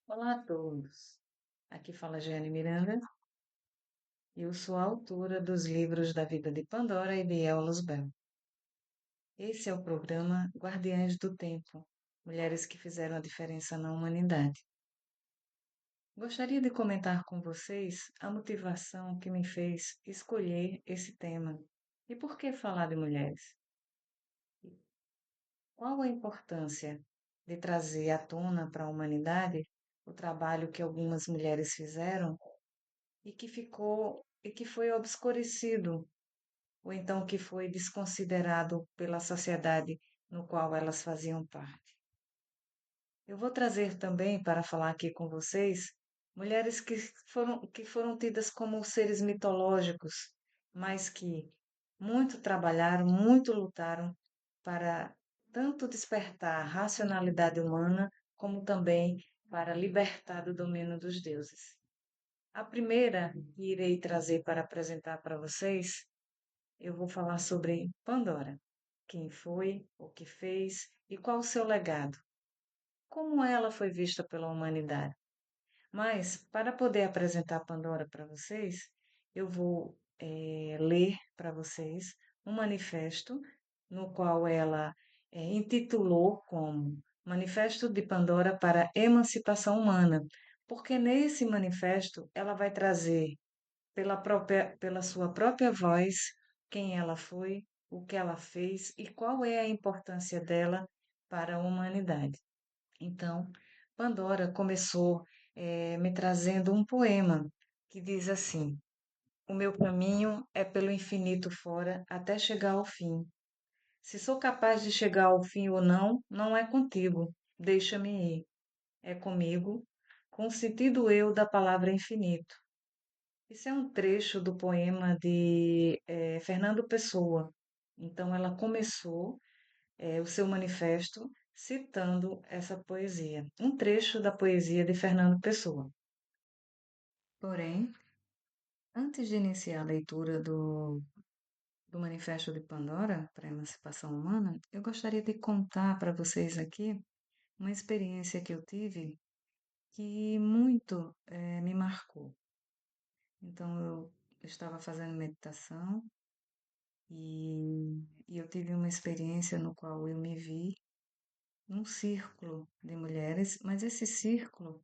Olá a todos. Aqui fala Jane Miranda. Eu sou a autora dos livros da Vida de Pandora e de Euless Bell. Esse é o programa Guardiães do Tempo, mulheres que fizeram a diferença na humanidade. Gostaria de comentar com vocês a motivação que me fez escolher esse tema. E por que falar de mulheres? Qual a importância de trazer à tona para a humanidade o trabalho que algumas mulheres fizeram e que foi obscurecido, ou então que foi desconsiderado pela sociedade no qual elas faziam parte. Eu vou trazer também para falar aqui com vocês mulheres que foram tidas como seres mitológicos, mas que muito trabalharam, muito lutaram para tanto despertar a racionalidade humana, como também para libertar do domínio dos deuses. A primeira que irei trazer para apresentar para vocês, eu vou falar sobre Pandora. Quem foi, o que fez e qual o seu legado. Como ela foi vista pela humanidade. Mas, para poder apresentar Pandora para vocês, eu vou ler para vocês um manifesto no qual ela intitulou como Manifesto de Pandora para a Emancipação Humana, porque nesse manifesto ela vai trazer pela sua própria voz quem ela foi, o que ela fez e qual é a importância dela para a humanidade. Então, Pandora começou me trazendo um poema que diz assim: O meu caminho é pelo infinito fora até chegar ao fim. Se sou capaz de chegar ao fim ou não, não é contigo. Deixa-me ir. É comigo, com o sentido eu da palavra infinito. Isso é um trecho do poema de Fernando Pessoa. Então, ela começou o seu manifesto citando essa poesia, um trecho da poesia de Fernando Pessoa. Porém, antes de iniciar a leitura do Manifesto de Pandora para a Emancipação Humana, eu gostaria de contar para vocês aqui uma experiência que eu tive que muito me marcou. Então, eu estava fazendo meditação e eu tive uma experiência no qual eu me vi num círculo de mulheres, mas esse círculo,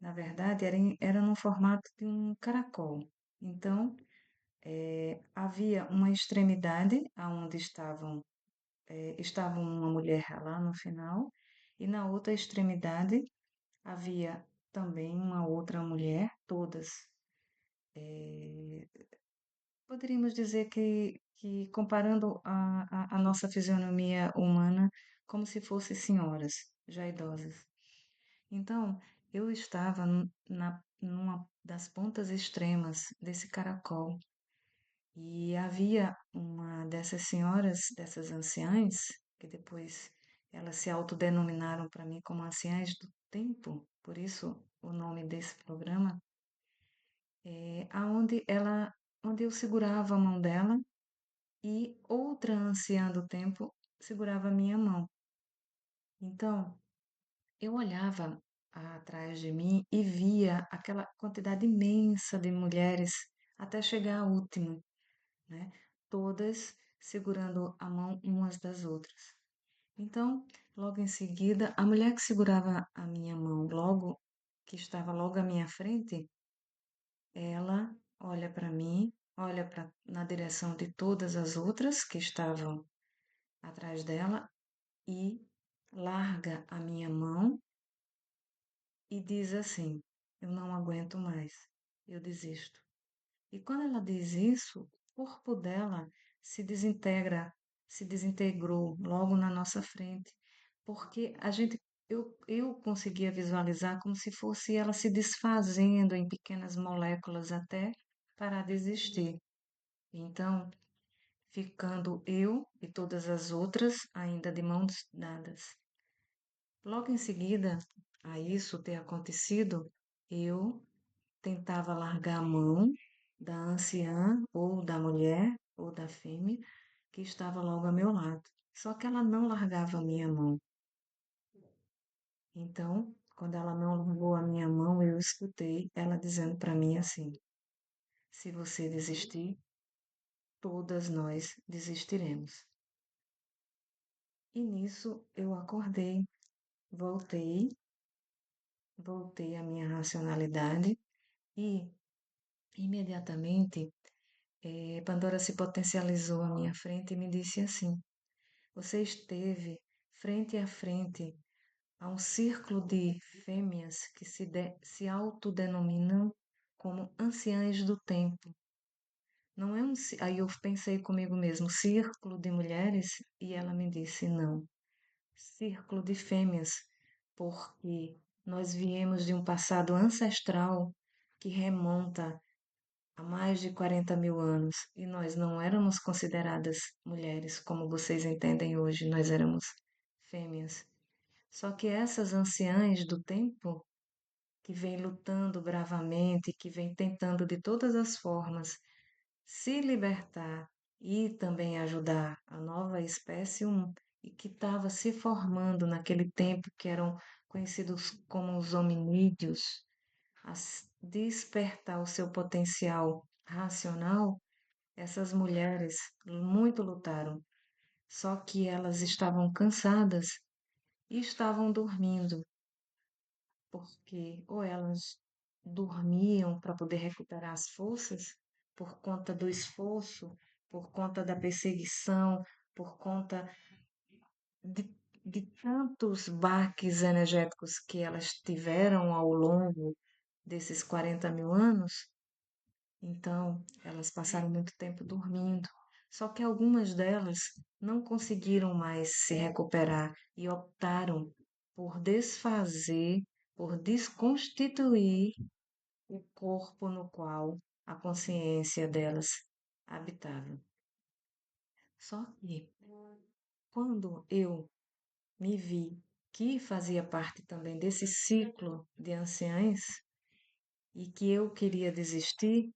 na verdade, era no formato de um caracol. Então, havia uma extremidade onde estava uma mulher lá no final, e na outra extremidade havia também uma outra mulher, todas. Poderíamos dizer que comparando a nossa fisionomia humana como se fossem senhoras, já idosas. Então, eu estava numa das pontas extremas desse caracol e havia uma dessas senhoras, dessas anciãs, que depois elas se autodenominaram para mim como anciãs do tempo, por isso o nome desse programa, onde eu segurava a mão dela e outra anciã do tempo segurava a minha mão. Então, eu olhava atrás de mim e via aquela quantidade imensa de mulheres até chegar à última, né? Todas segurando a mão umas das outras. Então, logo em seguida, a mulher que segurava a minha mão, que estava logo à minha frente, ela olha para mim, olha na direção de todas as outras que estavam atrás dela e larga a minha mão e diz assim: Eu não aguento mais, eu desisto. E quando ela diz isso, o corpo dela se desintegra, se desintegrou logo na nossa frente, porque eu conseguia visualizar como se fosse ela se desfazendo em pequenas moléculas até parar de existir. Então, ficando eu e todas as outras ainda de mãos dadas. Logo em seguida a isso ter acontecido, eu tentava largar a mão da anciã ou da mulher ou da fêmea que estava logo ao meu lado. Só que ela não largava a minha mão. Então, Quando ela não largou a minha mão, eu escutei ela dizendo para mim assim: se você desistir, todas nós desistiremos. E nisso eu acordei, voltei, voltei à minha racionalidade e imediatamente Pandora se potencializou à minha frente e me disse assim: você esteve frente a frente a um círculo de fêmeas que se autodenominam como anciãs do tempo. Não é Aí eu pensei comigo mesmo, círculo de mulheres, e ela me disse, não, círculo de fêmeas, porque nós viemos de um passado ancestral que remonta a mais de 40 mil anos e nós não éramos consideradas mulheres, como vocês entendem hoje, nós éramos fêmeas. Só que essas anciãs do tempo, que vêm lutando bravamente, que vêm tentando de todas as formas se libertar e também ajudar a nova espécie e que estava se formando naquele tempo que eram conhecidos como os hominídeos, a despertar o seu potencial racional, essas mulheres muito lutaram, só que elas estavam cansadas e estavam dormindo, porque ou elas dormiam para poder recuperar as forças por conta do esforço, por conta da perseguição, por conta de, de tantos baques energéticos que elas tiveram ao longo desses 40 mil anos. Então, elas passaram muito tempo dormindo. Só que algumas delas não conseguiram mais se recuperar e optaram por desfazer, por desconstituir o corpo no qual a consciência delas habitava. Só que quando eu me vi que fazia parte também desse ciclo de anciães e que eu queria desistir,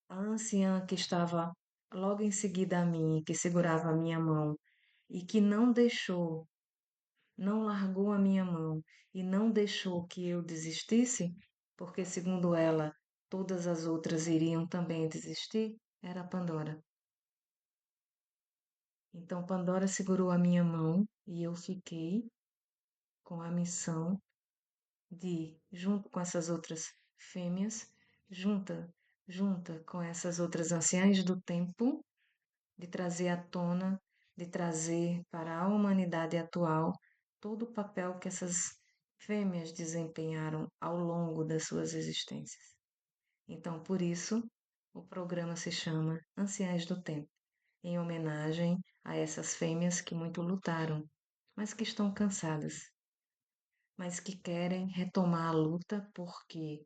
a anciã que estava logo em seguida a mim, que segurava a minha mão e que não deixou, não largou a minha mão e não deixou que eu desistisse, porque segundo ela, todas as outras iriam também desistir, era a Pandora. Então Pandora segurou a minha mão e eu fiquei com a missão de, junto com essas outras fêmeas, junta com essas outras anciãs do tempo, de trazer à tona, de trazer para a humanidade atual todo o papel que essas fêmeas desempenharam ao longo das suas existências. Então, por isso, o programa se chama Anciãs do Tempo, em homenagem a essas fêmeas que muito lutaram, mas que estão cansadas, mas que querem retomar a luta porque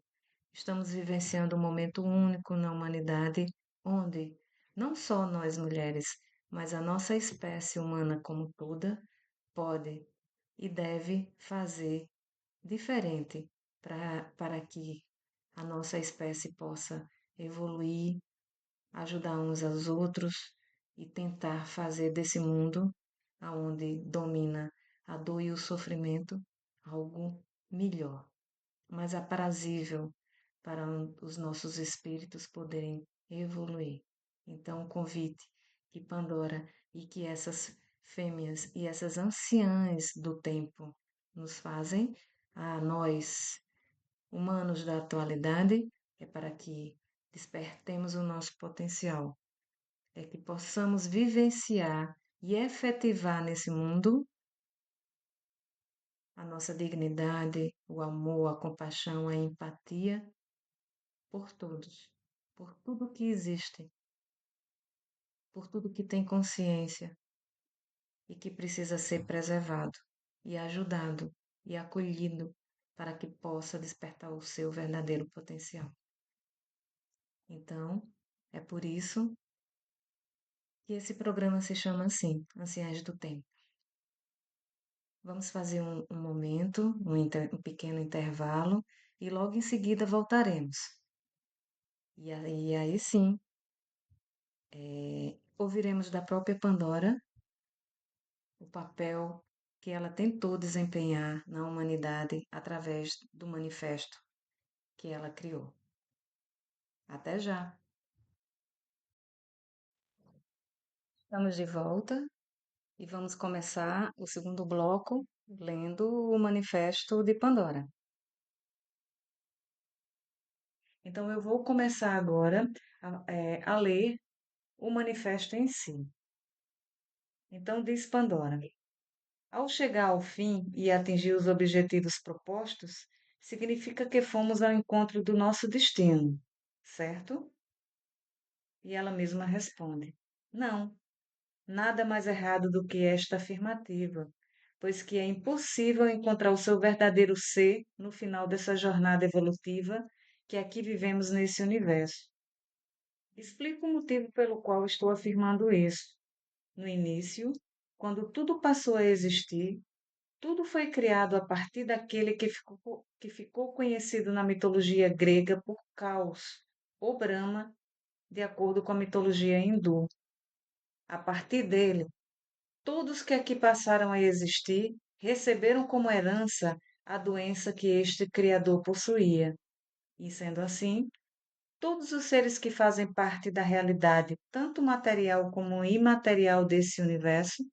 estamos vivenciando um momento único na humanidade onde não só nós mulheres, mas a nossa espécie humana como toda pode e deve fazer diferente para que a nossa espécie possa evoluir, ajudar uns aos outros e tentar fazer desse mundo, aonde domina a dor e o sofrimento, algo melhor, mais aprazível para os nossos espíritos poderem evoluir. Então, o convite que Pandora e que essas fêmeas e essas anciãs do tempo nos fazem a nós, humanos da atualidade, é para que despertemos o nosso potencial, é que possamos vivenciar e efetivar nesse mundo a nossa dignidade, o amor, a compaixão, a empatia por todos, por tudo que existe, por tudo que tem consciência e que precisa ser preservado e ajudado e acolhido para que possa despertar o seu verdadeiro potencial. Então, é por isso que esse programa se chama assim, Anciãs do Tempo. Vamos fazer um momento, um pequeno intervalo e logo em seguida voltaremos. E aí sim, ouviremos da própria Pandora o papel que ela tentou desempenhar na humanidade através do manifesto que ela criou. Até já! Estamos de volta e vamos começar o segundo bloco lendo o Manifesto de Pandora. Então, eu vou começar agora a ler o manifesto em si. Então, diz Pandora: ao chegar ao fim e atingir os objetivos propostos, significa que fomos ao encontro do nosso destino, certo? E ela mesma responde: não, nada mais errado do que esta afirmativa, pois que é impossível encontrar o seu verdadeiro ser no final dessa jornada evolutiva que aqui vivemos nesse universo. Explico o motivo pelo qual estou afirmando isso. No início, quando tudo passou a existir, tudo foi criado a partir daquele que ficou conhecido na mitologia grega por Caos, ou Brahma, de acordo com a mitologia hindu. A partir dele, todos que aqui passaram a existir receberam como herança a doença que este Criador possuía. E sendo assim, todos os seres que fazem parte da realidade, tanto material como imaterial desse universo,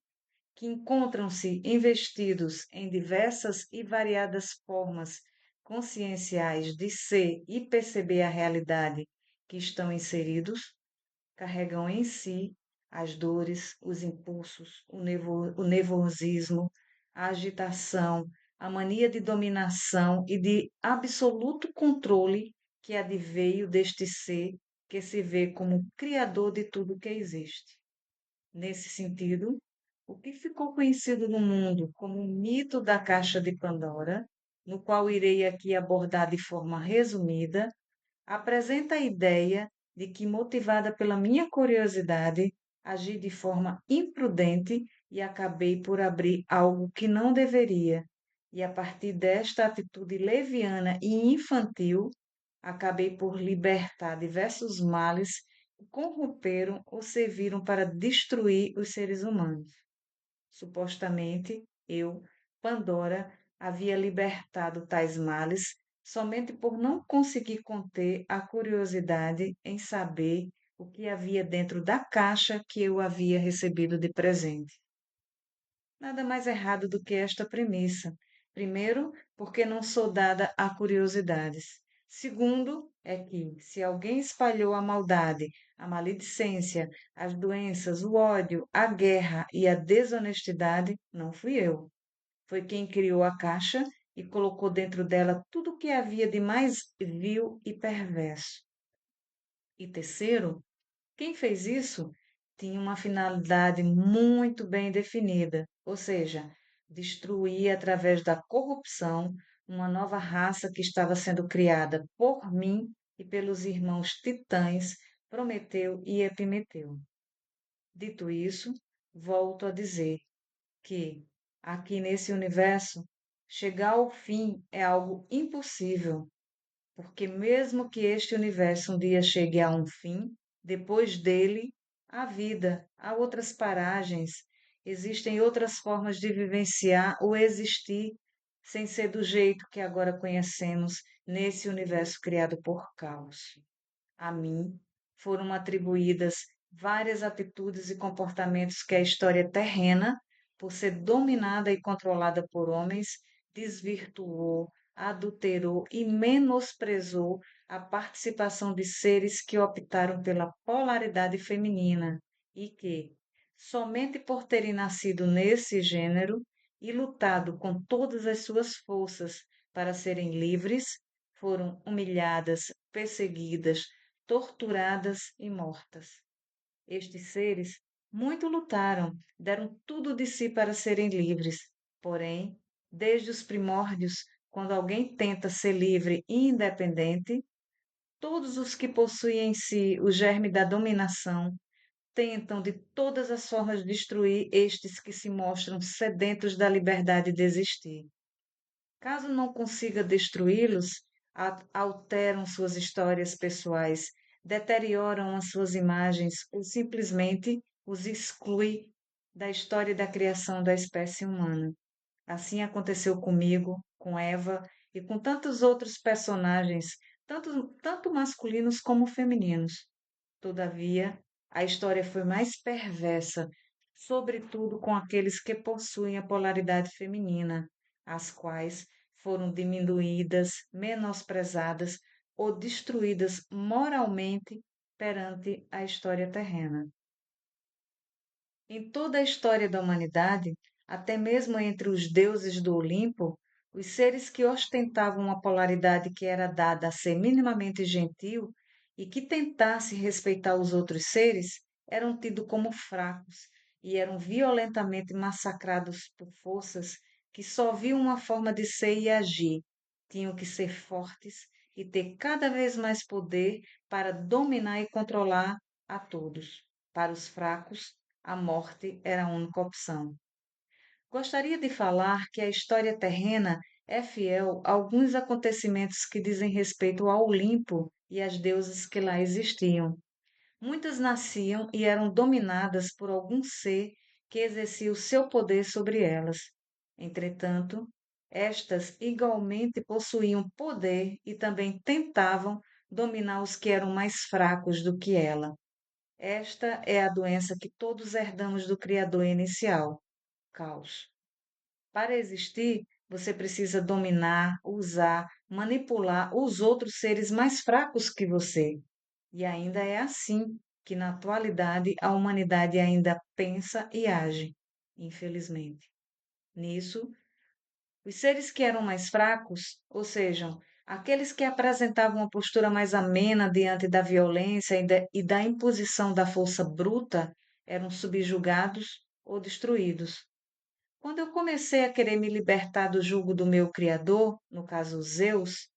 que encontram-se investidos em diversas e variadas formas conscienciais de ser e perceber a realidade que estão inseridos, carregam em si as dores, os impulsos, o nervosismo, a agitação, a mania de dominação e de absoluto controle que adveio deste ser que se vê como criador de tudo que existe. Nesse sentido, o que ficou conhecido no mundo como o mito da caixa de Pandora, no qual irei aqui abordar de forma resumida, apresenta a ideia de que, motivada pela minha curiosidade, agi de forma imprudente e acabei por abrir algo que não deveria. E a partir desta atitude leviana e infantil, acabei por libertar diversos males que corromperam ou serviram para destruir os seres humanos. Supostamente, eu, Pandora, havia libertado tais males somente por não conseguir conter a curiosidade em saber o que havia dentro da caixa que eu havia recebido de presente. Nada mais errado do que esta premissa. Primeiro, porque não sou dada a curiosidades. Segundo, é que, se alguém espalhou a maldade, a maledicência, as doenças, o ódio, a guerra e a desonestidade, não fui eu. Foi quem criou a caixa e colocou dentro dela tudo o que havia de mais vil e perverso. E terceiro, quem fez isso tinha uma finalidade muito bem definida, ou seja, destruir através da corrupção uma nova raça que estava sendo criada por mim e pelos irmãos titãs Prometeu e Epimeteu. Dito isso, volto a dizer que, aqui nesse universo, chegar ao fim é algo impossível, porque mesmo que este universo um dia chegue a um fim, depois dele há vida, há outras paragens, existem outras formas de vivenciar ou existir sem ser do jeito que agora conhecemos nesse universo criado por caos. A mim foram atribuídas várias atitudes e comportamentos que a história terrena, por ser dominada e controlada por homens, desvirtuou, adulterou e menosprezou a participação de seres que optaram pela polaridade feminina e que, somente por terem nascido nesse gênero e lutado com todas as suas forças para serem livres, foram humilhadas, perseguidas, torturadas e mortas. Estes seres muito lutaram, deram tudo de si para serem livres. Porém, desde os primórdios, quando alguém tenta ser livre e independente, todos os que possuem em si o germe da dominação tentam de todas as formas destruir estes que se mostram sedentos da liberdade de existir. Caso não consiga destruí-los, alteram suas histórias pessoais, deterioram as suas imagens ou simplesmente os exclui da história da criação da espécie humana. Assim aconteceu comigo, com Eva e com tantos outros personagens, tanto masculinos como femininos. Todavia, a história foi mais perversa, sobretudo com aqueles que possuem a polaridade feminina, as quais foram diminuídas, menosprezadas ou destruídas moralmente perante a história terrena. Em toda a história da humanidade, até mesmo entre os deuses do Olimpo, os seres que ostentavam uma polaridade que era dada a ser minimamente gentil e que tentasse respeitar os outros seres eram tidos como fracos e eram violentamente massacrados por forças que só viam uma forma de ser e agir. Tinham que ser fortes e ter cada vez mais poder para dominar e controlar a todos. Para os fracos, a morte era a única opção. Gostaria de falar que a história terrena é fiel a alguns acontecimentos que dizem respeito ao Olimpo e às deusas que lá existiam. Muitas nasciam e eram dominadas por algum ser que exercia o seu poder sobre elas. Entretanto, estas igualmente possuíam poder e também tentavam dominar os que eram mais fracos do que ela. Esta é a doença que todos herdamos do Criador inicial, caos. Para existir, você precisa dominar, usar, manipular os outros seres mais fracos que você. E ainda é assim que, na atualidade, a humanidade ainda pensa e age, infelizmente. Nisso, os seres que eram mais fracos, ou seja, aqueles que apresentavam uma postura mais amena diante da violência e da imposição da força bruta, eram subjugados ou destruídos. Quando eu comecei a querer me libertar do jugo do meu Criador, no caso Zeus,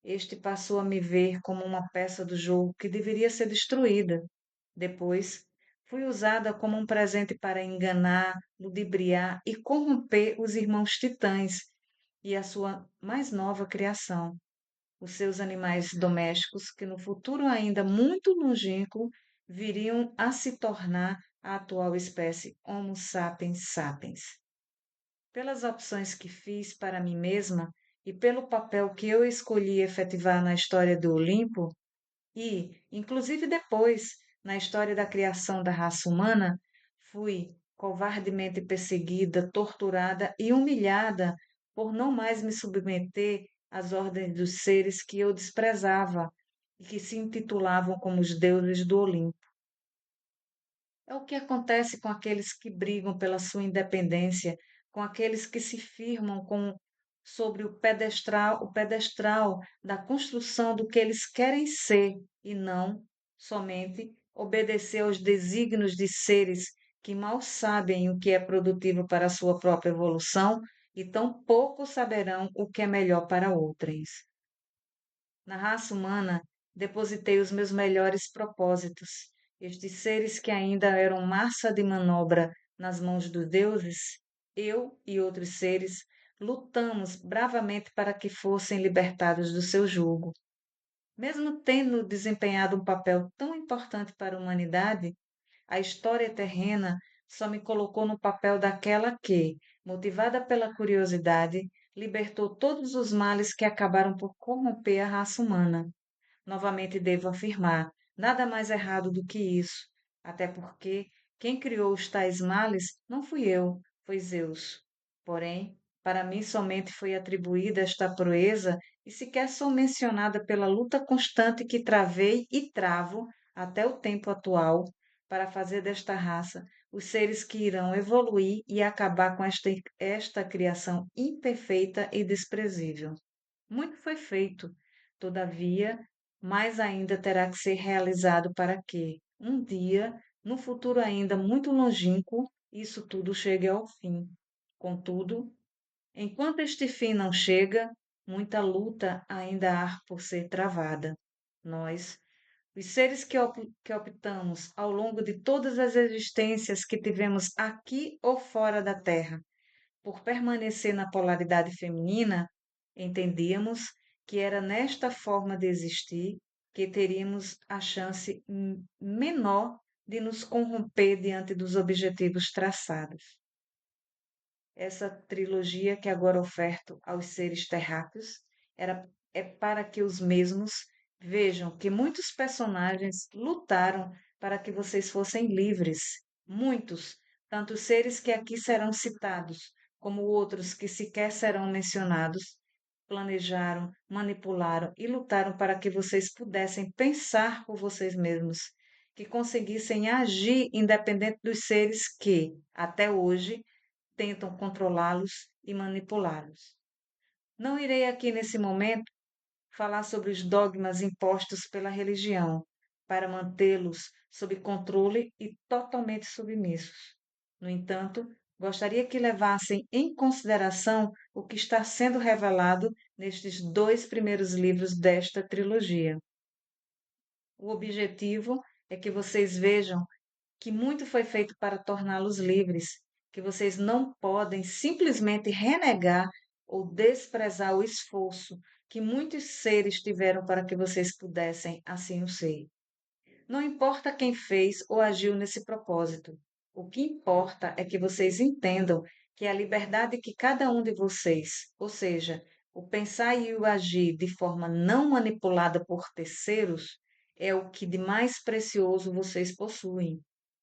este passou a me ver como uma peça do jogo que deveria ser destruída. Depois, fui usada como um presente para enganar, ludibriar e corromper os irmãos titãs e a sua mais nova criação, os seus animais domésticos, que no futuro ainda muito longínquo viriam a se tornar a atual espécie Homo sapiens sapiens. Pelas opções que fiz para mim mesma e pelo papel que eu escolhi efetivar na história do Olimpo, e, inclusive depois, na história da criação da raça humana, fui covardemente perseguida, torturada e humilhada por não mais me submeter às ordens dos seres que eu desprezava e que se intitulavam como os deuses do Olimpo. É o que acontece com aqueles que brigam pela sua independência, com aqueles que se firmam sobre o pedestral da construção do que eles querem ser e não somente obedecer aos desígnios de seres que mal sabem o que é produtivo para a sua própria evolução e tão pouco saberão o que é melhor para outros. Na raça humana, depositei os meus melhores propósitos. Estes seres que ainda eram massa de manobra nas mãos dos deuses, eu e outros seres lutamos bravamente para que fossem libertados do seu jugo. Mesmo tendo desempenhado um papel tão importante para a humanidade, a história terrena só me colocou no papel daquela que, motivada pela curiosidade, libertou todos os males que acabaram por corromper a raça humana. Novamente devo afirmar, nada mais errado do que isso, até porque quem criou os tais males não fui eu, foi Zeus. Porém, para mim somente foi atribuída esta proeza e sequer sou mencionada pela luta constante que travei e travo até o tempo atual para fazer desta raça os seres que irão evoluir e acabar com esta criação imperfeita e desprezível. Muito foi feito, todavia, mais ainda terá que ser realizado para que, um dia, no futuro ainda muito longínquo, isso tudo chegue ao fim. Contudo, enquanto este fim não chega, muita luta ainda há por ser travada. Nós, os seres que optamos ao longo de todas as existências que tivemos aqui ou fora da Terra, por permanecer na polaridade feminina, entendíamos que era nesta forma de existir que teríamos a chance menor de nos corromper diante dos objetivos traçados. Essa trilogia que agora oferto aos seres terráqueos é para que os mesmos vejam que muitos personagens lutaram para que vocês fossem livres. Muitos, tanto os seres que aqui serão citados, como outros que sequer serão mencionados, planejaram, manipularam e lutaram para que vocês pudessem pensar por vocês mesmos, que conseguissem agir independente dos seres que, até hoje, tentam controlá-los e manipulá-los. Não irei aqui nesse momento falar sobre os dogmas impostos pela religião para mantê-los sob controle e totalmente submissos. No entanto, gostaria que levassem em consideração o que está sendo revelado nestes dois primeiros livros desta trilogia. O objetivo é que vocês vejam que muito foi feito para torná-los livres, que vocês não podem simplesmente renegar ou desprezar o esforço que muitos seres tiveram para que vocês pudessem assim o ser. Não importa quem fez ou agiu nesse propósito. O que importa é que vocês entendam que a liberdade que cada um de vocês, ou seja, o pensar e o agir de forma não manipulada por terceiros, é o que de mais precioso vocês possuem.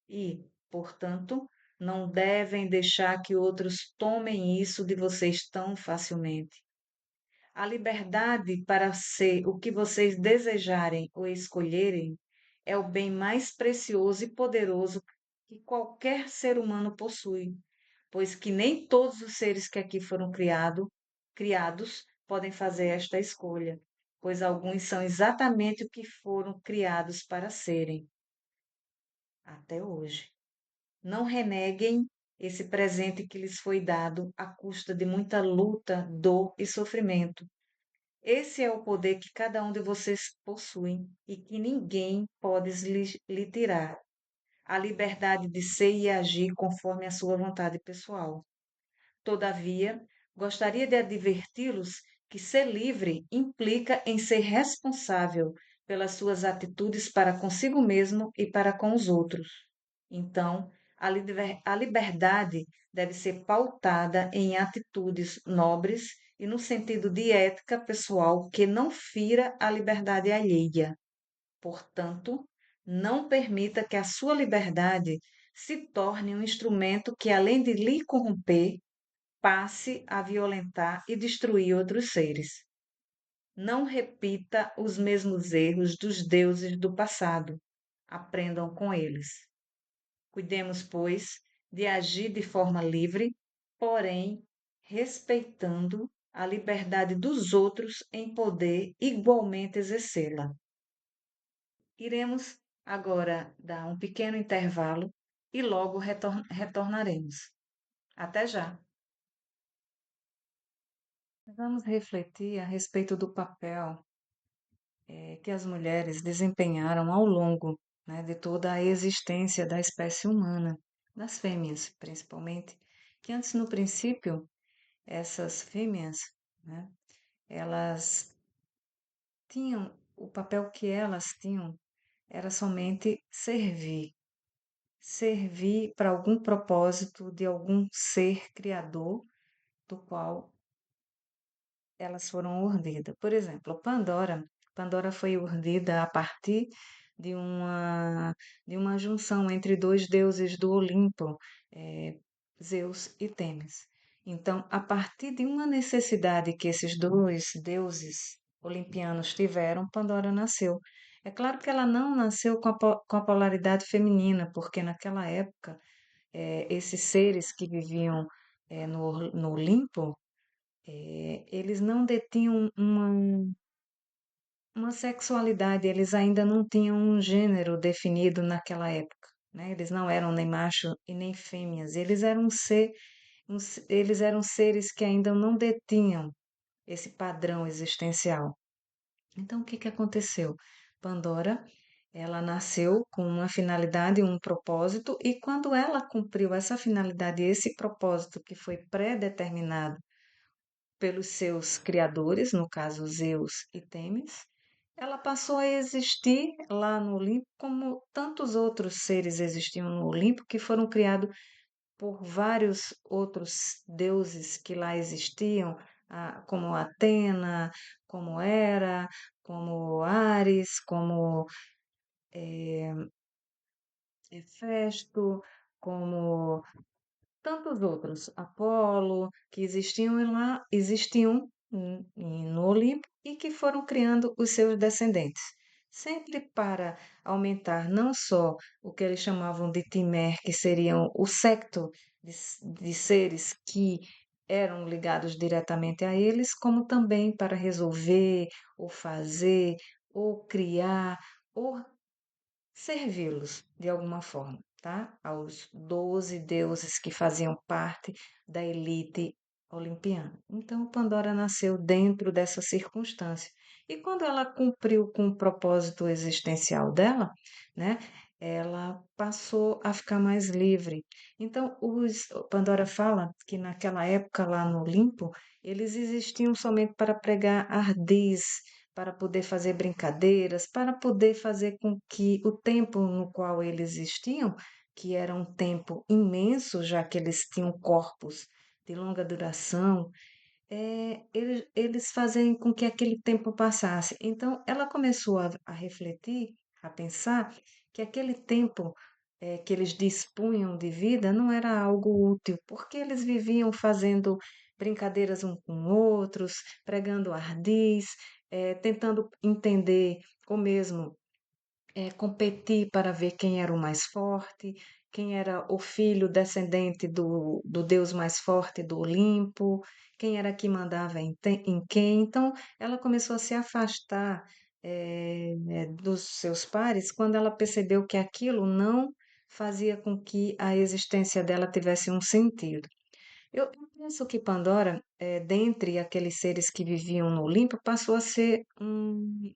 E, portanto, não devem deixar que outros tomem isso de vocês tão facilmente. A liberdade para ser o que vocês desejarem ou escolherem é o bem mais precioso e poderoso que qualquer ser humano possui, pois que nem todos os seres que aqui foram criados podem fazer esta escolha, pois alguns são exatamente o que foram criados para serem, até hoje. Não reneguem esse presente que lhes foi dado à custa de muita luta, dor e sofrimento. Esse é o poder que cada um de vocês possui e que ninguém pode lhe tirar. A liberdade de ser e agir conforme a sua vontade pessoal. Todavia, gostaria de adverti-los que ser livre implica em ser responsável pelas suas atitudes para consigo mesmo e para com os outros. Então, a liberdade deve ser pautada em atitudes nobres e no sentido de ética pessoal que não fira a liberdade alheia. Portanto, não permita que a sua liberdade se torne um instrumento que, além de lhe corromper, passe a violentar e destruir outros seres. Não repita os mesmos erros dos deuses do passado. Aprendam com eles. Cuidemos, pois, de agir de forma livre, porém respeitando a liberdade dos outros em poder igualmente exercê-la. Iremos agora dar um pequeno intervalo e logo retornaremos. Até já! Vamos refletir a respeito do papel que as mulheres desempenharam ao longo, né, de toda a existência da espécie humana, das fêmeas principalmente, que antes no princípio essas fêmeas, né, elas tinham o papel que elas tinham era somente servir para algum propósito de algum ser criador do qual elas foram urdidas. Por exemplo, Pandora foi urdida a partir de de uma junção entre dois deuses do Olimpo, Zeus e Temis. Então, a partir de uma necessidade que esses dois deuses olimpianos tiveram, Pandora nasceu. É claro que ela não nasceu com a polaridade feminina, porque naquela época, esses seres que viviam no Olimpo, eles não detinham uma sexualidade, eles ainda não tinham um gênero definido naquela época, né? Eles não eram nem macho e nem fêmeas, eles eram seres que ainda não detinham esse padrão existencial. Então, o que que aconteceu? Pandora, ela nasceu com uma finalidade, um propósito, e quando ela cumpriu essa finalidade, esse propósito que foi pré-determinado pelos seus criadores, no caso Zeus e Temis, ela passou a existir lá no Olimpo como tantos outros seres existiam no Olimpo que foram criados por vários outros deuses que lá existiam, como Atena, como Hera, como Ares, como Hefesto, como tantos outros, Apolo, que existiam lá, existiam no Olimpo e que foram criando os seus descendentes, sempre para aumentar não só o que eles chamavam de Timer, que seriam o secto de seres que eram ligados diretamente a eles, como também para resolver, ou fazer, ou criar, ou servi-los de alguma forma, tá? Aos 12 deuses que faziam parte da elite olimpiana. Então, Pandora nasceu dentro dessa circunstância. E quando ela cumpriu com o propósito existencial dela, né? Ela passou a ficar mais livre. Então, Pandora fala que naquela época lá no Olimpo, eles existiam somente para pregar ardis, para poder fazer brincadeiras, para poder fazer com que o tempo no qual eles existiam, que era um tempo imenso, já que eles tinham corpos de longa duração, eles fazem com que aquele tempo passasse. Então, ela começou a refletir, a pensar que aquele tempo que eles dispunham de vida não era algo útil, porque eles viviam fazendo brincadeiras um com outros, pregando ardis, tentando entender ou mesmo competir para ver quem era o mais forte, quem era o filho descendente do deus mais forte do Olimpo, quem era que mandava em quem. Então, ela começou a se afastar dos seus pares quando ela percebeu que aquilo não fazia com que a existência dela tivesse um sentido. Eu penso que Pandora, dentre aqueles seres que viviam no Olimpo, passou a ser um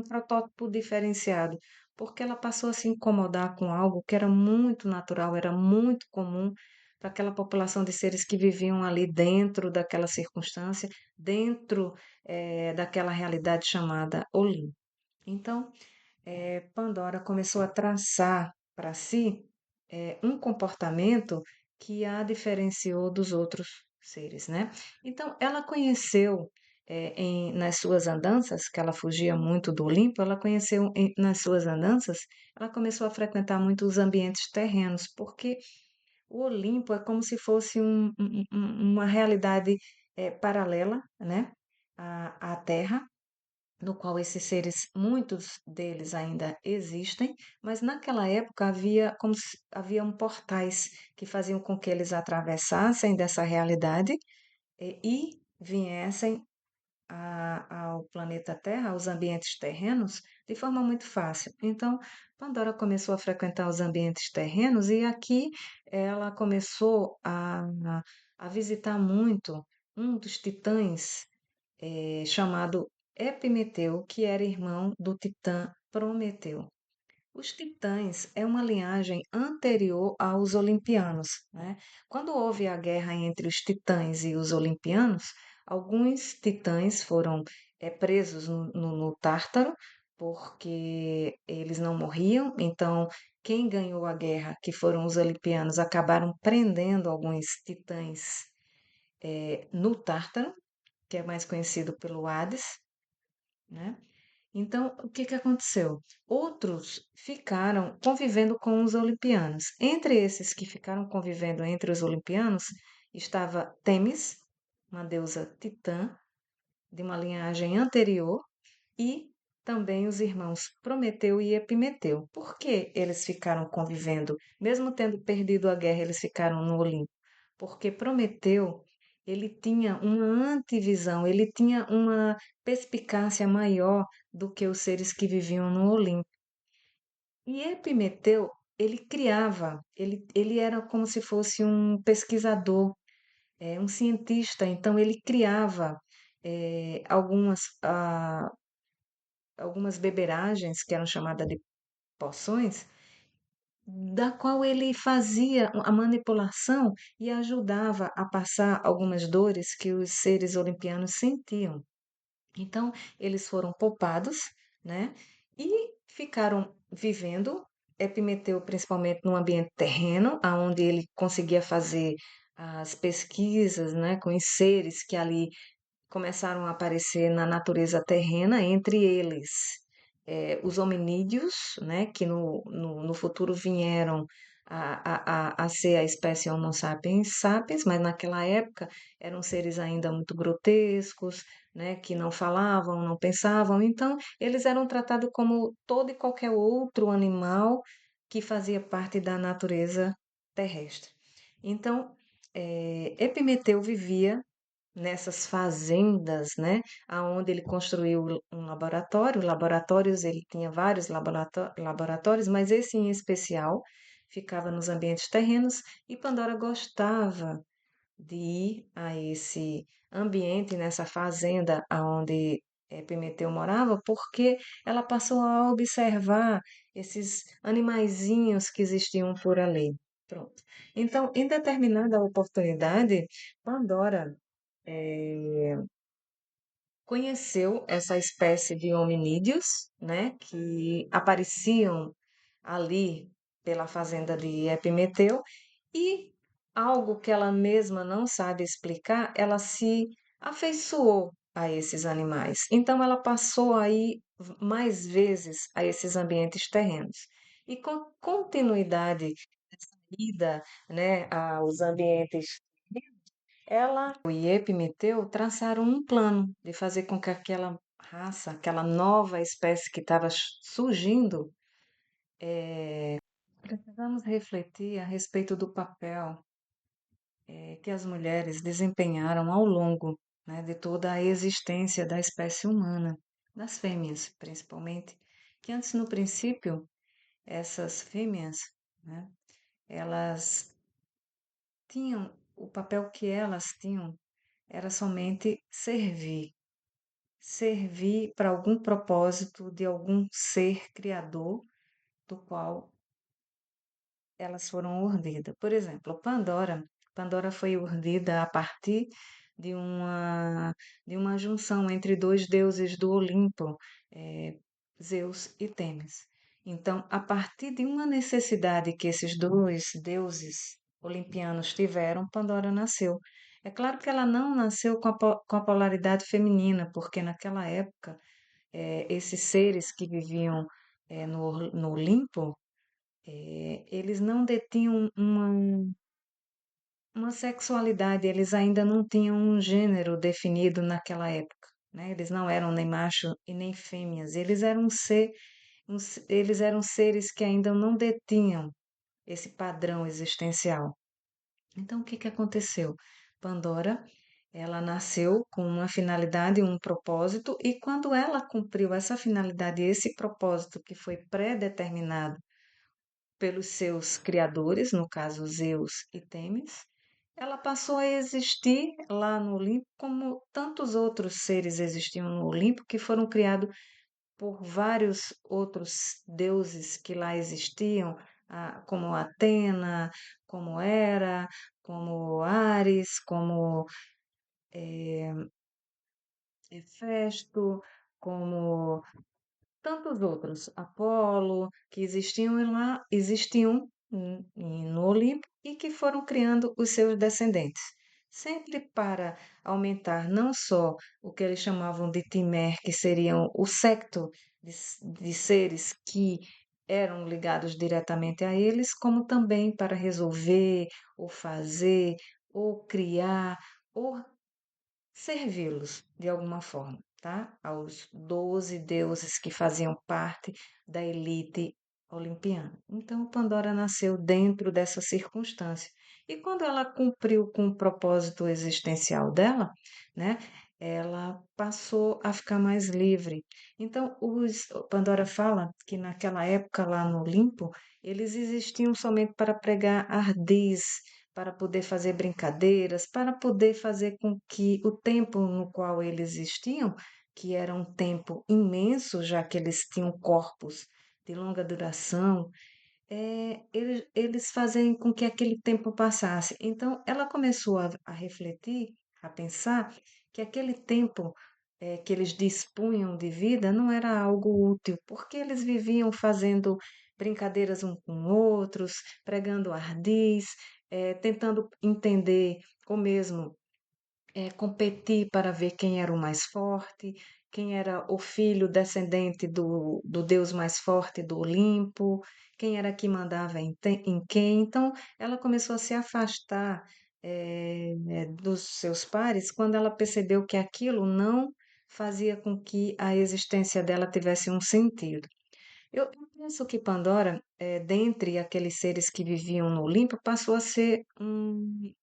protótipo diferenciado, porque ela passou a se incomodar com algo que era muito natural, era muito comum para aquela população de seres que viviam ali dentro daquela circunstância, dentro daquela realidade chamada Olimpo. Então, Pandora começou a traçar para si um comportamento que a diferenciou dos outros seres, né? Então, ela conheceu nas suas andanças, que ela fugia muito do Olimpo, ela conheceu nas suas andanças, ela começou a frequentar muito os ambientes terrenos, porque o Olimpo é como se fosse uma realidade paralela, né? À Terra, no qual esses seres, muitos deles ainda existem, mas naquela época havia como se, haviam portais que faziam com que eles atravessassem dessa realidade e viessem ao planeta Terra, aos ambientes terrenos, de forma muito fácil. Então, Pandora começou a frequentar os ambientes terrenos e aqui ela começou a visitar muito um dos titãs chamado Epimeteu, que era irmão do titã Prometeu. Os titãs é uma linhagem anterior aos olimpianos, né? Quando houve a guerra entre os titãs e os olimpianos, alguns titãs foram presos no Tártaro, porque eles não morriam, então quem ganhou a guerra, que foram os olimpianos, acabaram prendendo alguns titãs no Tártaro, que é mais conhecido pelo Hades, né? Então, o que que aconteceu? Outros ficaram convivendo com os olimpianos. Entre esses que ficaram convivendo entre os olimpianos estava Temis, uma deusa titã de uma linhagem anterior, e também os irmãos Prometeu e Epimeteu. Por que eles ficaram convivendo? Mesmo tendo perdido a guerra, eles ficaram no Olimpo. Porque Prometeu, ele tinha uma antivisão, ele tinha uma perspicácia maior do que os seres que viviam no Olimpo. E Epimeteu, ele criava, ele era como se fosse um pesquisador, um cientista, então ele criava algumas beberagens, que eram chamadas de poções, da qual ele fazia a manipulação e ajudava a passar algumas dores que os seres olimpianos sentiam. Então, eles foram poupados, né? E ficaram vivendo Epimeteu principalmente no ambiente terreno, aonde ele conseguia fazer as pesquisas, né, com os seres que ali começaram a aparecer na natureza terrena, entre eles os hominídeos, né, que no futuro vieram a ser a espécie Homo sapiens sapiens, mas naquela época eram seres ainda muito grotescos, né, que não falavam, não pensavam, então eles eram tratados como todo e qualquer outro animal que fazia parte da natureza terrestre. Então, Epimeteu vivia nessas fazendas, né, aonde ele construiu um laboratório. Laboratórios, ele tinha vários laboratórios, mas esse em especial ficava nos ambientes terrenos e Pandora gostava de ir a esse ambiente, nessa fazenda aonde Epimeteu morava, porque ela passou a observar esses animaizinhos que existiam por ali. Pronto. Então, em determinada oportunidade, Pandora conheceu essa espécie de hominídeos, né, que apareciam ali pela fazenda de Epimeteu, e algo que ela mesma não sabe explicar, ela se afeiçoou a esses animais. Então ela passou a ir mais vezes a esses ambientes terrenos. E com continuidade dessa ida, né, aos ambientes, ela e Epimeteu traçaram um plano de fazer com que aquela raça, aquela nova espécie que estava surgindo, precisamos refletir a respeito do papel que as mulheres desempenharam ao longo, né, de toda a existência da espécie humana, das fêmeas principalmente, que antes no princípio essas fêmeas, né, elas tinham o papel que elas tinham era somente servir para algum propósito de algum ser criador do qual elas foram urdidas. Por exemplo, Pandora foi urdida a partir de de uma junção entre dois deuses do Olimpo, eh, Zeus e Temis. Então, a partir de uma necessidade que esses dois deuses olimpianos tiveram, Pandora nasceu. É claro que ela não nasceu com a polaridade feminina, porque naquela época esses seres que viviam no Olimpo, eles não detinham uma sexualidade, eles ainda não tinham um gênero definido naquela época, né? Eles não eram nem macho e nem fêmeas, eles eram seres que ainda não detinham esse padrão existencial. Então, o que que aconteceu? Pandora, ela nasceu com uma finalidade, um propósito, e quando ela cumpriu essa finalidade, esse propósito que foi pré-determinado pelos seus criadores, no caso Zeus e Temis, ela passou a existir lá no Olimpo como tantos outros seres existiam no Olimpo que foram criados por vários outros deuses que lá existiam, como Atena, como Hera, como Ares, como Hefesto, como tantos outros, Apolo, que existiam lá, existiam no Olimpo e que foram criando os seus descendentes, sempre para aumentar não só o que eles chamavam de Timer, que seriam o secto de seres que eram ligados diretamente a eles, como também para resolver, ou fazer, ou criar, ou servi-los de alguma forma, tá? Aos 12 deuses que faziam parte da elite olimpiana. Então, Pandora nasceu dentro dessa circunstância. E quando ela cumpriu com o propósito existencial dela, né? Ela passou a ficar mais livre. Então, Pandora fala que naquela época lá no Olimpo, eles existiam somente para pregar ardis, para poder fazer brincadeiras, para poder fazer com que o tempo no qual eles existiam, que era um tempo imenso, já que eles tinham corpos de longa duração, eles fazem com que aquele tempo passasse. Então, ela começou a refletir, a pensar que aquele tempo que eles dispunham de vida não era algo útil, porque eles viviam fazendo brincadeiras um com outros, pregando ardis, tentando entender ou mesmo competir para ver quem era o mais forte, quem era o filho descendente do deus mais forte do Olimpo, quem era que mandava em quem. Então, ela começou a se afastar dos seus pares quando ela percebeu que aquilo não fazia com que a existência dela tivesse um sentido. Eu penso que Pandora, dentre aqueles seres que viviam no Olimpo, passou a ser um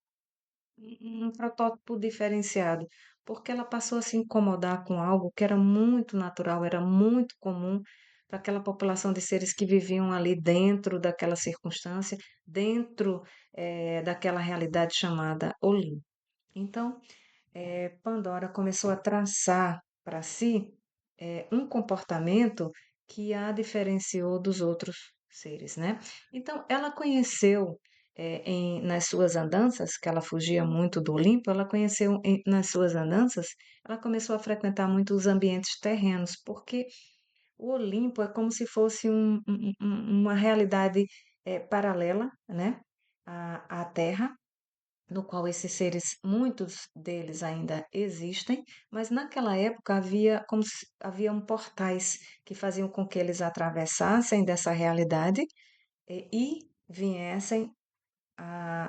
protótipo diferenciado, porque ela passou a se incomodar com algo que era muito natural, era muito comum para aquela população de seres que viviam ali dentro daquela circunstância, dentro, daquela realidade chamada Olimpo. Então, Pandora começou a traçar para si um comportamento que a diferenciou dos outros seres, né? Então, ela conheceu nas suas andanças, que ela fugia muito do Olimpo, ela conheceu nas suas andanças, ela começou a frequentar muito os ambientes terrenos, porque o Olimpo é como se fosse uma realidade paralela, né? À Terra, no qual esses seres, muitos deles ainda existem, mas naquela época havia como se haviam portais que faziam com que eles atravessassem dessa realidade e viessem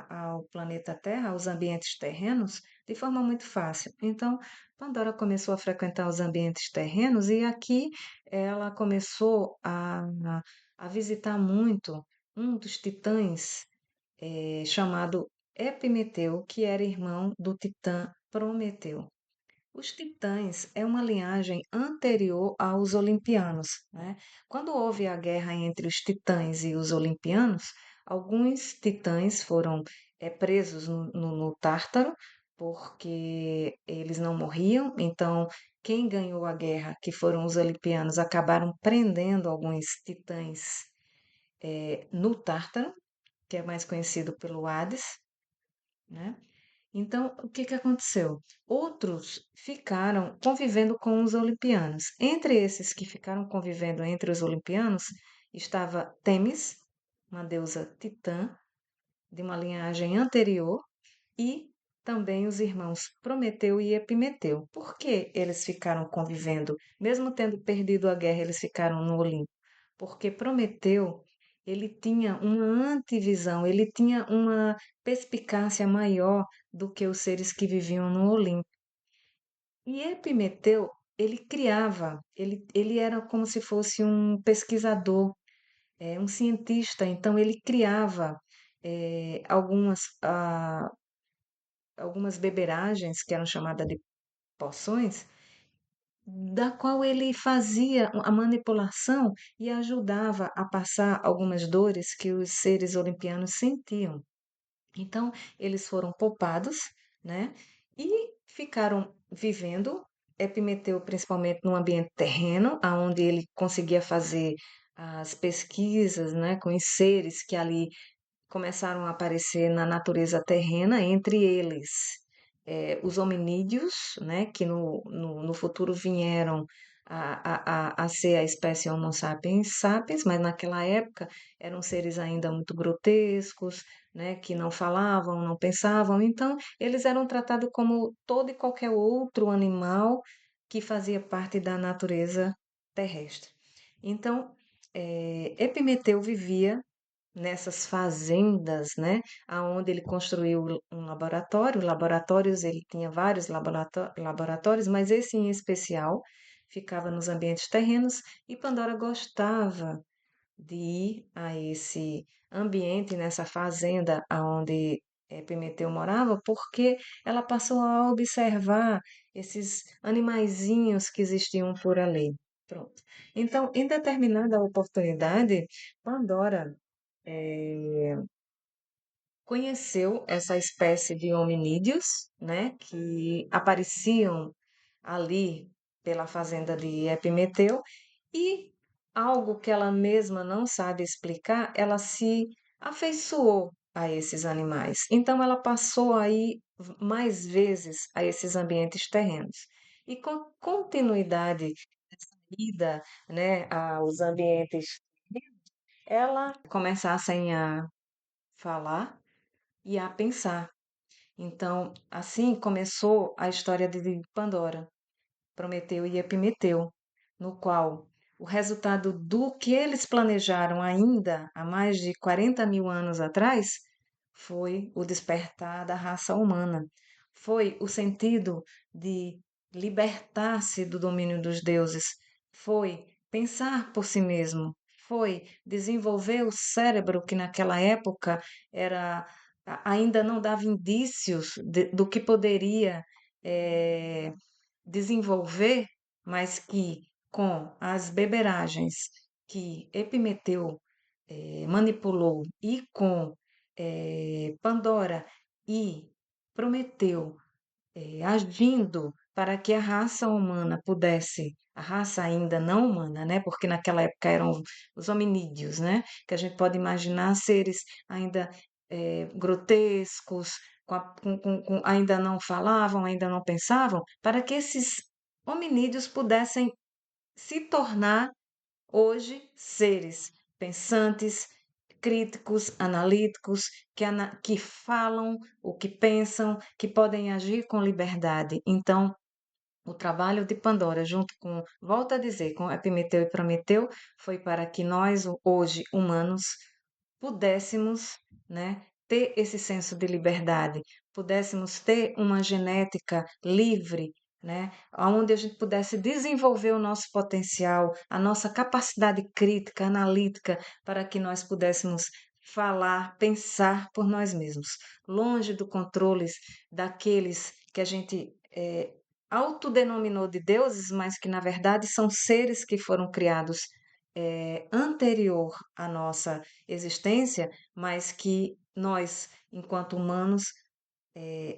ao planeta Terra, aos ambientes terrenos, de forma muito fácil. Então, Pandora começou a frequentar os ambientes terrenos e aqui ela começou a visitar muito um dos titãs chamado Epimeteu, que era irmão do titã Prometeu. Os titãs é uma linhagem anterior aos olimpianos, né? Quando houve a guerra entre os titãs e os olimpianos, alguns titãs foram presos no Tártaro, porque eles não morriam, então quem ganhou a guerra, que foram os olimpianos, acabaram prendendo alguns titãs no Tártaro, que é mais conhecido pelo Hades, né? Então, o que que aconteceu? Outros ficaram convivendo com os olimpianos. Entre esses que ficaram convivendo entre os olimpianos estava Temis, uma deusa titã de uma linhagem anterior, e também os irmãos Prometeu e Epimeteu. Por que eles ficaram convivendo? Mesmo tendo perdido a guerra, eles ficaram no Olimpo. Porque Prometeu, ele tinha uma antivisão, ele tinha uma perspicácia maior do que os seres que viviam no Olimpo. E Epimeteu, ele criava, ele era como se fosse um pesquisador, um cientista, então ele criava algumas beberagens, que eram chamadas de poções, da qual ele fazia a manipulação e ajudava a passar algumas dores que os seres olimpianos sentiam. Então, eles foram poupados, né? E ficaram vivendo, Epimeteu principalmente no ambiente terreno, aonde ele conseguia fazer as pesquisas, né, com os seres que ali começaram a aparecer na natureza terrena, entre eles os hominídeos, né, que no futuro vieram a ser a espécie Homo sapiens sapiens, mas naquela época eram seres ainda muito grotescos, né, que não falavam, não pensavam, então eles eram tratados como todo e qualquer outro animal que fazia parte da natureza terrestre. Então, Epimeteu vivia nessas fazendas, né, aonde ele construiu um laboratório. Laboratórios, ele tinha vários laboratórios, mas esse em especial ficava nos ambientes terrenos e Pandora gostava de ir a esse ambiente, nessa fazenda aonde Pimentel morava, porque ela passou a observar esses animaizinhos que existiam por ali. Pronto. Então, em determinada oportunidade, Pandora conheceu essa espécie de hominídeos, né, que apareciam ali pela fazenda de Epimeteu, e algo que ela mesma não sabe explicar, ela se afeiçoou a esses animais. Então ela passou a ir mais vezes a esses ambientes terrenos. E com continuidade dessa ida, né, aos ambientes, ela começassem a falar e a pensar. Então, assim começou a história de Pandora, Prometeu e Epimeteu, no qual o resultado do que eles planejaram ainda há mais de 40 mil anos atrás foi o despertar da raça humana. Foi o sentido de libertar-se do domínio dos deuses. Foi pensar por si mesmo. Foi desenvolver o cérebro que naquela época era ainda não dava indícios do que poderia eh, desenvolver, mas que com as beberagens que Epimeteu manipulou e com Pandora e Prometeu agindo para que a raça humana pudesse, a raça ainda não humana, né? Porque naquela época eram os hominídeos, né? Que a gente pode imaginar seres ainda grotescos, ainda não falavam, ainda não pensavam, para que esses hominídeos pudessem se tornar hoje seres pensantes, críticos, analíticos, que falam o que pensam, que podem agir com liberdade. Então, o trabalho de Pandora, junto com, volto a dizer, com Epimeteu e Prometeu, foi para que nós, hoje, humanos, pudéssemos, né, ter esse senso de liberdade, pudéssemos ter uma genética livre, né, onde a gente pudesse desenvolver o nosso potencial, a nossa capacidade crítica, analítica, para que nós pudéssemos falar, pensar por nós mesmos, longe do controle daqueles que a gente autodenominou de deuses, mas que na verdade são seres que foram criados anterior à nossa existência, mas que nós, enquanto humanos,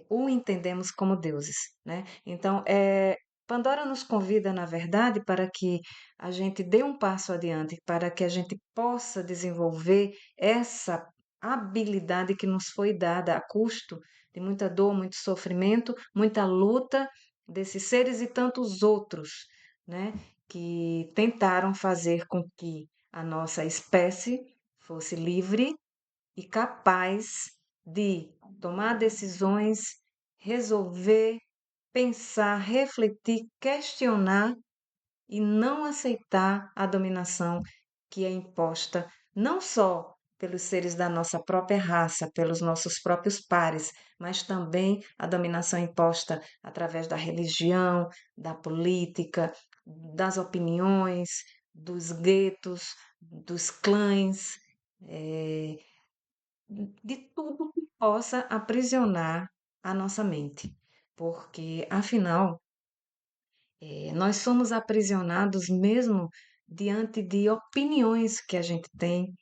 o entendemos como deuses, né? Então, Pandora nos convida, na verdade, para que a gente dê um passo adiante, para que a gente possa desenvolver essa habilidade que nos foi dada a custo de muita dor, muito sofrimento, muita luta desses seres e tantos outros, né? Que tentaram fazer com que a nossa espécie fosse livre e capaz de tomar decisões, resolver, pensar, refletir, questionar e não aceitar a dominação que é imposta não só pelos seres da nossa própria raça, pelos nossos próprios pares, mas também a dominação imposta através da religião, da política, das opiniões, dos guetos, dos clãs, eh, de tudo que possa aprisionar a nossa mente. Porque, afinal, nós somos aprisionados mesmo diante de opiniões que a gente tem,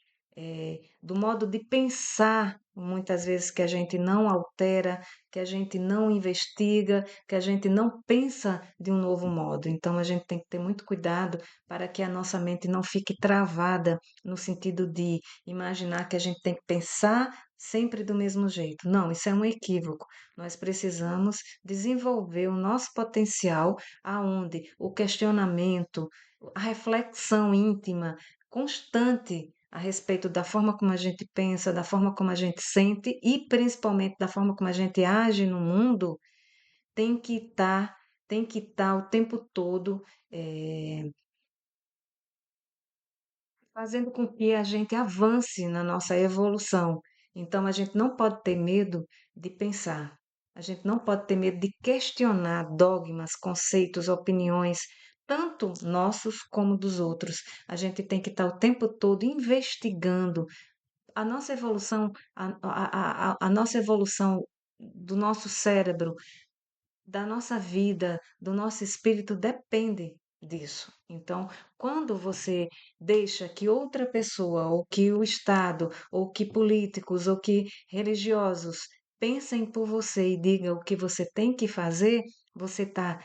do modo de pensar, muitas vezes que a gente não altera, que a gente não investiga, que a gente não pensa de um novo modo. Então a gente tem que ter muito cuidado para que a nossa mente não fique travada no sentido de imaginar que a gente tem que pensar sempre do mesmo jeito. Não, isso é um equívoco. Nós precisamos desenvolver o nosso potencial aonde o questionamento, a reflexão íntima, constante a respeito da forma como a gente pensa, da forma como a gente sente e principalmente da forma como a gente age no mundo, tem que estar, tem que estar o tempo todo fazendo com que a gente avance na nossa evolução. Então, a gente não pode ter medo de pensar, a gente não pode ter medo de questionar dogmas, conceitos, opiniões, tanto nossos como dos outros. A gente tem que estar o tempo todo investigando a nossa evolução, a nossa evolução do nosso cérebro, da nossa vida, do nosso espírito depende disso. Então, quando você deixa que outra pessoa, ou que o Estado, ou que políticos, ou que religiosos pensem por você e digam o que você tem que fazer, você está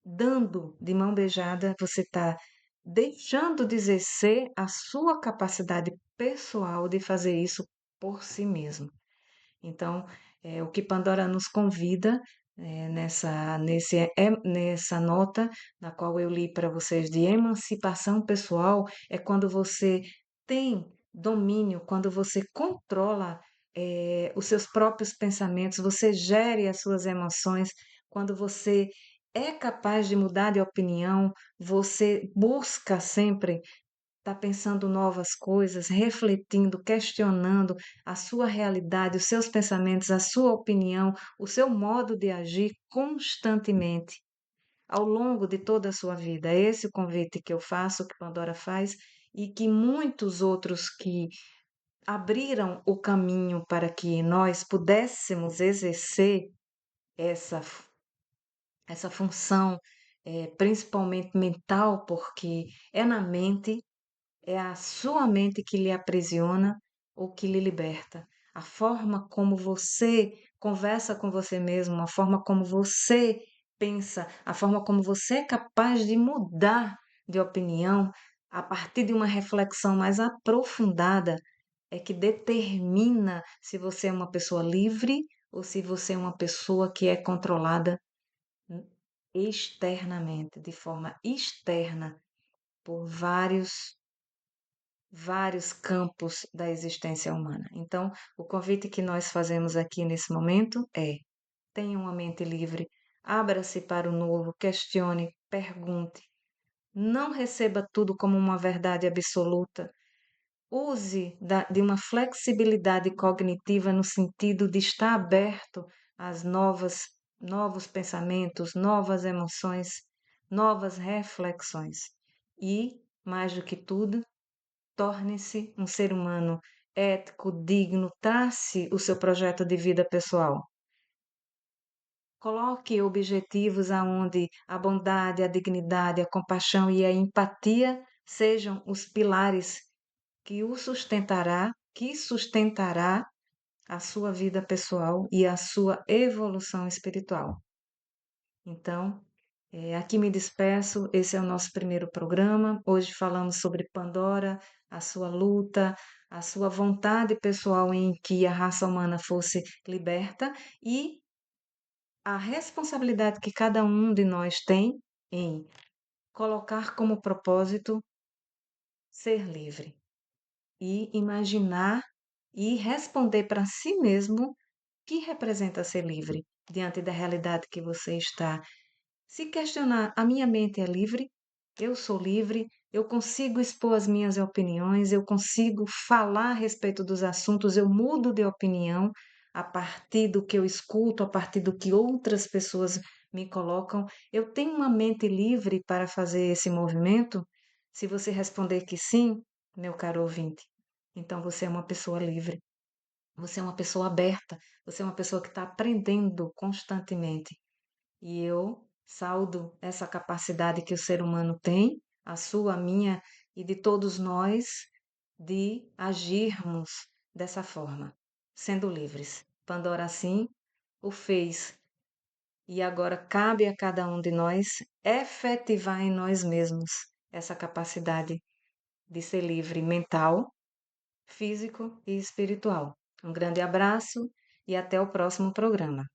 dando de mão beijada, você está deixando de exercer a sua capacidade pessoal de fazer isso por si mesmo. Então, o que Pandora nos convida nessa nota, na qual eu li para vocês de emancipação pessoal, é quando você tem domínio quando você controla, os seus próprios pensamentos, você gere as suas emoções, quando você é capaz de mudar de opinião, você busca sempre estar pensando novas coisas, refletindo, questionando a sua realidade, os seus pensamentos, a sua opinião, o seu modo de agir constantemente ao longo de toda a sua vida. É esse o convite que eu faço, que Pandora faz e que muitos outros que abriram o caminho para que nós pudéssemos exercer essa, essa função, principalmente mental, porque é na mente, é a sua mente que lhe aprisiona ou que lhe liberta. A forma como você conversa com você mesmo, a forma como você pensa, a forma como você é capaz de mudar de opinião a partir de uma reflexão mais aprofundada é que determina se você é uma pessoa livre ou se você é uma pessoa que é controlada externamente, de forma externa, por vários campos da existência humana. Então, o convite que nós fazemos aqui nesse momento é: tenha uma mente livre, abra-se para o novo, questione, pergunte. Não receba tudo como uma verdade absoluta. Use de uma flexibilidade cognitiva no sentido de estar aberto às novos pensamentos, novas emoções, novas reflexões. E, mais do que tudo, torne-se um ser humano ético, digno, trace o seu projeto de vida pessoal. Coloque objetivos aonde a bondade, a dignidade, a compaixão e a empatia sejam os pilares que sustentará a sua vida pessoal e a sua evolução espiritual. Então, aqui me despeço. Esse é o nosso primeiro programa. Hoje falamos sobre Pandora, a sua luta, a sua vontade pessoal em que a raça humana fosse liberta e a responsabilidade que cada um de nós tem em colocar como propósito ser livre e imaginar e responder para si mesmo que representa ser livre diante da realidade que você está. Se questionar, a minha mente é livre, eu sou livre, eu consigo expor as minhas opiniões, eu consigo falar a respeito dos assuntos, eu mudo de opinião a partir do que eu escuto, a partir do que outras pessoas me colocam. Eu tenho uma mente livre para fazer esse movimento? Se você responder que sim, meu caro ouvinte, então você é uma pessoa livre. Você é uma pessoa aberta, você é uma pessoa que está aprendendo constantemente. E eu saudo essa capacidade que o ser humano tem, a sua, a minha e de todos nós, de agirmos dessa forma, sendo livres. Pandora assim o fez. E agora cabe a cada um de nós efetivar em nós mesmos essa capacidade de ser livre mental, físico e espiritual. Um grande abraço e até o próximo programa.